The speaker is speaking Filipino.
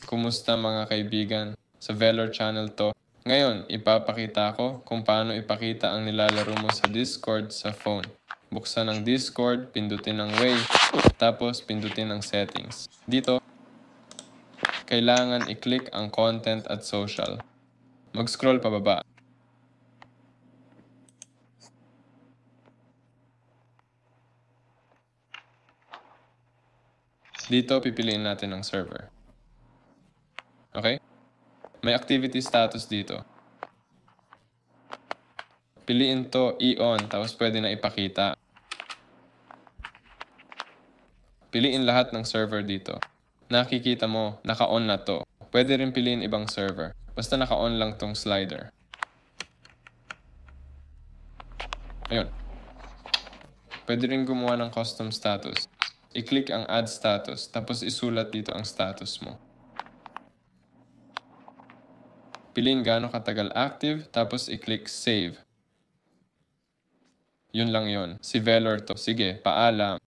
Kumusta mga kaibigan? Sa Velor channel to. Ngayon, ipapakita ko kung paano ipakita ang nilalaro mo sa Discord sa phone. Buksan ang Discord, pindutin ang way, tapos pindutin ang settings. Dito, kailangan i-click ang content at social. Mag-scroll pababa. Dito, pipiliin natin ang server. Okay? May activity status dito. Piliin to i-on, tapos pwede na ipakita. Piliin lahat ng server dito. Nakikita mo, naka-on na to. Pwede rin piliin ibang server. Basta naka-on lang tong slider. Ayun. Pwede rin gumawa ng custom status. I-click ang add status, tapos isulat dito ang status mo. Piliin gaano katagal active, tapos i-click save. Yun lang yun. Si Velor to. Sige, paalam.